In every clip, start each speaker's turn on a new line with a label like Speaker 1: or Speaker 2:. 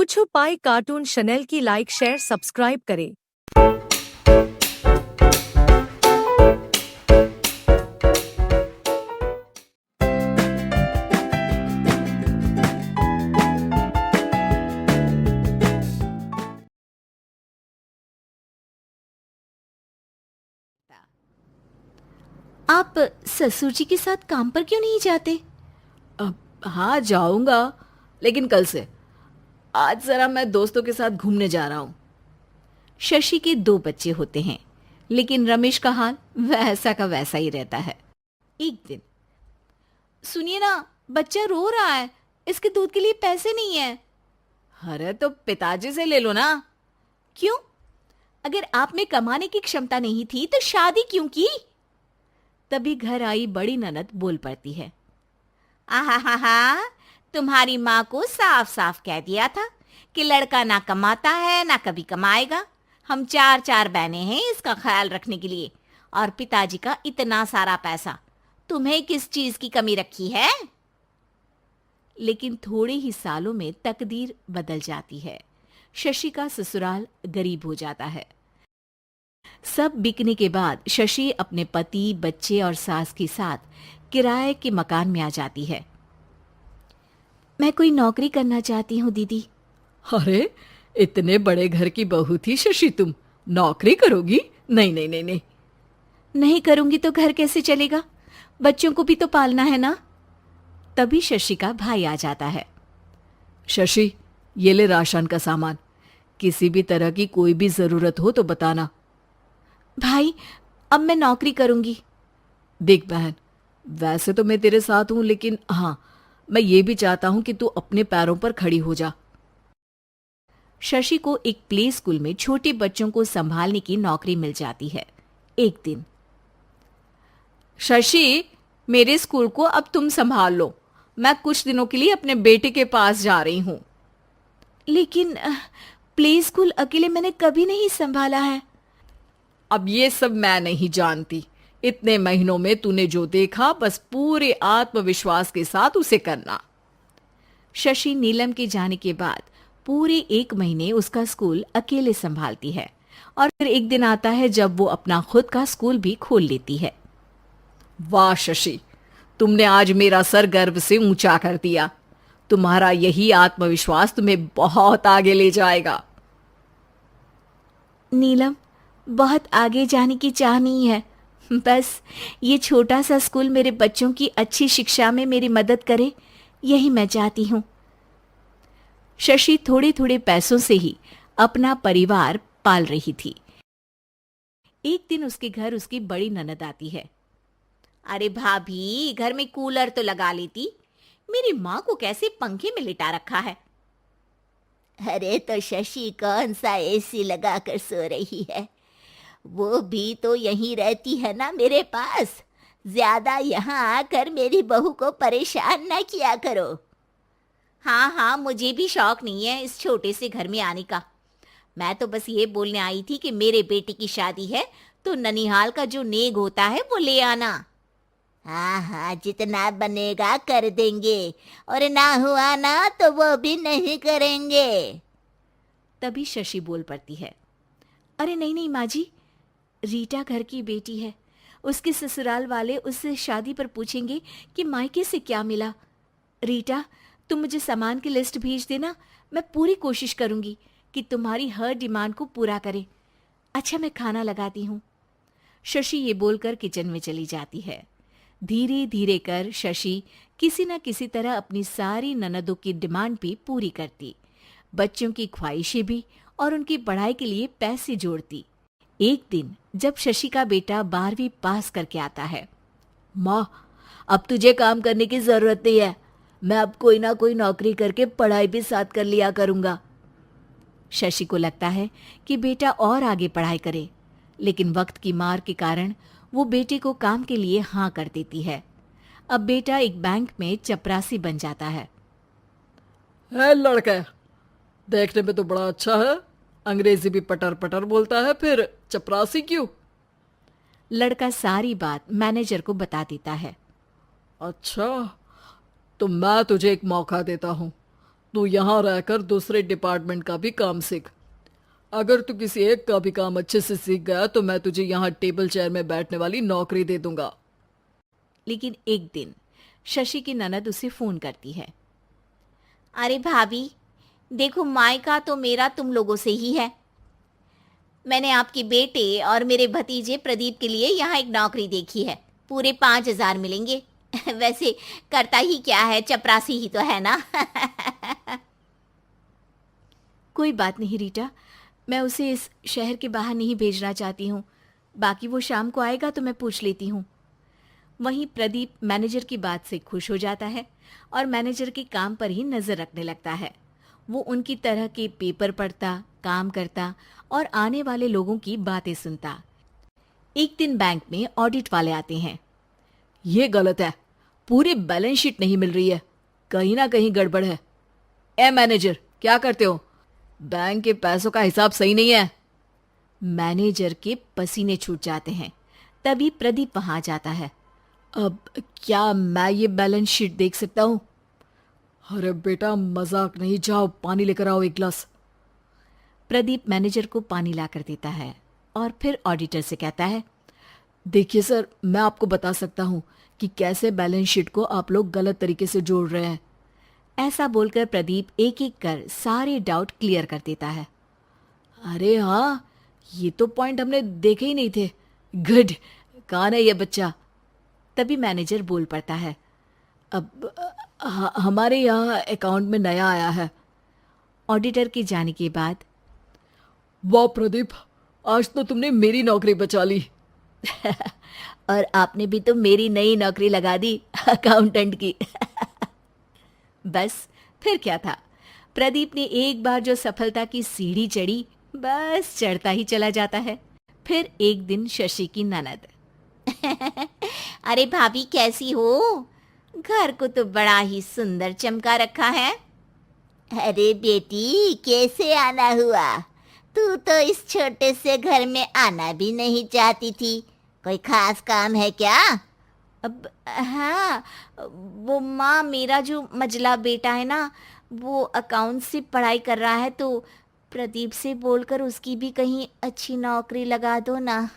Speaker 1: कुछु पाई cartoon channel की like share subscribe करें।
Speaker 2: आप ससुर जी के साथ काम पर क्यों नहीं जाते?
Speaker 3: अब हाँ जाऊंगा, लेकिन कल से। आज जरा मैं दोस्तों के साथ घूमने जा रहा हूँ।
Speaker 2: शशि के 2 बच्चे होते हैं, लेकिन रमेश का हाल वैसा का वैसा ही रहता है। एक दिन, सुनिए ना, बच्चा रो रहा है, इसके दूध के लिए पैसे नहीं है।
Speaker 3: अरे तो पिताजी से ले लो ना।
Speaker 2: क्यों? अगर आप में कमाने की क्षमता नहीं थी तो शादी क्यों की? तभी घर आई बड़ी ननद बोल पड़ती है। आहा, तुम्हारी माँ को साफ साफ कह दिया था कि लड़का ना कमाता है ना कभी कमाएगा। हम 4 बहनें हैं इसका ख्याल रखने के लिए, और पिताजी का इतना सारा पैसा, तुम्हें किस चीज की कमी रखी है? लेकिन थोड़े ही सालों में तकदीर बदल जाती है। शशि का ससुराल गरीब हो जाता है। सब बिकने के बाद शशि अपने पति, बच्चे और सास के साथ किराए के मकान में आ जाती है। मैं कोई नौकरी करना चाहती हूँ दीदी।
Speaker 3: अरे इतने बड़े घर की बहू थी शशि, तुम नौकरी करोगी? नहीं नहीं नहीं नहीं।
Speaker 2: नहीं करूंगी तो घर कैसे चलेगा? बच्चों को भी तो पालना है ना। तभी शशि का भाई आ जाता है।
Speaker 3: शशि, ये ले राशन का सामान। किसी भी तरह की कोई भी जरूरत हो तो बताना।
Speaker 2: भाई, अब मैं नौकरी करूंगी।
Speaker 3: देख बहन, वैसे तो मैं तेरे साथ हूं, लेकिन हाँ, मैं ये भी चाहता हूं कि तू अपने पैरों पर खड़ी हो जा।
Speaker 2: शशि को एक प्ले स्कूल में छोटे बच्चों को संभालने की नौकरी मिल जाती है। एक दिन,
Speaker 3: शशि, मेरे स्कूल को अब तुम संभाल लो। मैं कुछ दिनों के लिए अपने बेटे के पास जा रही हूं।
Speaker 2: लेकिन प्ले स्कूल अकेले मैंने कभी नहीं संभाला है।
Speaker 3: अब ये सब मैं नहीं जानती। इतने महीनों में तूने जो देखा, बस पूरे आत्मविश्वास के साथ उसे करना।
Speaker 2: शशि नीलम के जाने के बाद पूरे 1 महीने उसका स्कूल अकेले संभालती है, और फिर एक दिन आता है जब वो अपना खुद का स्कूल भी खोल लेती है।
Speaker 3: वाह शशि, तुमने आज मेरा सर गर्व से ऊंचा कर दिया। तुम्हारा यही आत्मविश्वास तुम्हें बहुत आगे ले जाएगा।
Speaker 2: नीलम, बहुत आगे जाने की चाह नहीं है। बस ये छोटा सा स्कूल मेरे बच्चों की अच्छी शिक्षा में मेरी मदद करे, यही मैं चाहती हूँ। शशि थोड़े थोड़े पैसों से ही अपना परिवार पाल रही थी। एक दिन उसके घर उसकी बड़ी ननद आती है। अरे भाभी, घर में कूलर तो लगा लेती। मेरी माँ को कैसे पंखे में लिटा रखा है। अरे तो शशि कौन सा एसी लगा कर सो रही है? वो भी तो यहीं रहती है ना मेरे पास। ज्यादा यहाँ आकर मेरी बहू को परेशान ना किया करो। हाँ, मुझे भी शौक नहीं है इस छोटे से घर में आने का। मैं तो बस ये बोलने आई थी कि मेरे बेटे की शादी है तो ननिहाल का जो नेग होता है वो ले आना। हाँ, जितना बनेगा कर देंगे, और ना हुआ ना तो वो भी नहीं करेंगे। तभी शशि बोल पड़ती है। अरे नहीं माँ जी, रीटा घर की बेटी है। उसके ससुराल वाले उससे शादी पर पूछेंगे कि मायके से क्या मिला। रीटा, तुम मुझे सामान की लिस्ट भेज देना। मैं पूरी कोशिश करूंगी कि तुम्हारी हर डिमांड को पूरा करे। अच्छा, मैं खाना लगाती हूँ। शशि ये बोलकर किचन में चली जाती है। धीरे धीरे कर शशि किसी न किसी तरह अपनी सारी ननदों की डिमांड भी पूरी करती, बच्चों की ख्वाहिशें भी, और उनकी पढ़ाई के लिए पैसे जोड़ती। एक दिन जब शशि का बेटा 12वीं पास करके आता है।
Speaker 3: माँ, अब तुझे काम करने की जरूरत नहीं है। मैं अब कोई ना कोई नौकरी करके पढ़ाई भी साथ कर लिया करूंगा।
Speaker 2: शशि को लगता है कि बेटा और आगे पढ़ाई करे, लेकिन वक्त की मार के कारण वो बेटे को काम के लिए हाँ कर देती है। अब बेटा एक बैंक में चपरासी बन जाता है।
Speaker 3: लड़का देखने में तो बड़ा अच्छा है, अंग्रेजी भी पटर पटर बोलता है, फिर चपरासी क्यों?
Speaker 2: लड़का सारी बात मैनेजर को बता देता है।
Speaker 3: अच्छा, तो मैं तुझे एक मौका देता हूँ। तू यहाँ रहकर दूसरे डिपार्टमेंट का भी काम सीख। अगर तू किसी एक का भी काम अच्छे से सीख गया तो मैं तुझे यहाँ टेबल चेयर में बैठने वाली नौकरी दे दूंगा।
Speaker 2: लेकिन एक दिन शशि की ननद उसे फोन करती है। अरे भाभी, देखो मायका तो मेरा तुम लोगों से ही है। मैंने आपके बेटे और मेरे भतीजे प्रदीप के लिए यहाँ एक नौकरी देखी है, पूरे 5,000 मिलेंगे। वैसे करता ही क्या है, चपरासी ही तो है ना। कोई बात नहीं रीटा, मैं उसे इस शहर के बाहर नहीं भेजना चाहती हूँ। बाकी वो शाम को आएगा तो मैं पूछ लेती हूँ। वहीं प्रदीप मैनेजर की बात से खुश हो जाता है और मैनेजर के काम पर ही नजर रखने लगता है। वो उनकी तरह के पेपर पढ़ता, काम करता और आने वाले लोगों की बातें सुनता। एक दिन बैंक में ऑडिट वाले आते हैं।
Speaker 3: ये गलत है, पूरी बैलेंस शीट नहीं मिल रही है, कहीं ना कहीं गड़बड़ है। ए मैनेजर, क्या करते हो? बैंक के पैसों का हिसाब सही नहीं है।
Speaker 2: मैनेजर के पसीने छूट जाते हैं। तभी प्रदीप वहां जाता है।
Speaker 3: अब क्या मैं ये बैलेंस शीट देख सकता हूँ? अरे बेटा मजाक नहीं, जाओ पानी लेकर आओ एक गिलास।
Speaker 2: प्रदीप मैनेजर को पानी लाकर देता है और फिर ऑडिटर से कहता है,
Speaker 3: देखिए सर, मैं आपको बता सकता हूँ कि कैसे बैलेंस शीट को आप लोग गलत तरीके से जोड़ रहे हैं।
Speaker 2: ऐसा बोलकर प्रदीप एक एक कर सारे डाउट क्लियर कर देता है।
Speaker 3: अरे हाँ, ये तो पॉइंट हमने देखे ही नहीं थे। गुड, कौन है ये बच्चा?
Speaker 2: तभी मैनेजर बोल पड़ता है,
Speaker 3: अब हमारे यहाँ अकाउंट में नया आया है।
Speaker 2: ऑडिटर के जाने के बाद,
Speaker 3: वाह प्रदीप, आज तो तुमने मेरी नौकरी बचा ली।
Speaker 2: और आपने भी तो मेरी नई नौकरी लगा दी अकाउंटेंट की। बस फिर क्या था, प्रदीप ने एक बार जो सफलता की सीढ़ी चढ़ी, बस चढ़ता ही चला जाता है। फिर एक दिन शशि की ननद, अरे भाभी कैसी हो? घर को तो बड़ा ही सुंदर चमका रखा है। अरे बेटी, कैसे आना हुआ? तू तो इस छोटे से घर में आना भी नहीं चाहती थी, कोई खास काम है क्या? अब हाँ, वो माँ, मेरा जो मजला बेटा है ना, वो अकाउंट से पढ़ाई कर रहा है, तो प्रदीप से बोलकर उसकी भी कहीं अच्छी नौकरी लगा दो ना।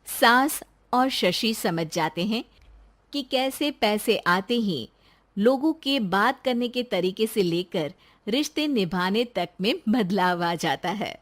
Speaker 2: सास और शशि समझ जाते हैं कि कैसे पैसे आते ही लोगों के बात करने के तरीके से लेकर रिश्ते निभाने तक में बदलाव आ जाता है।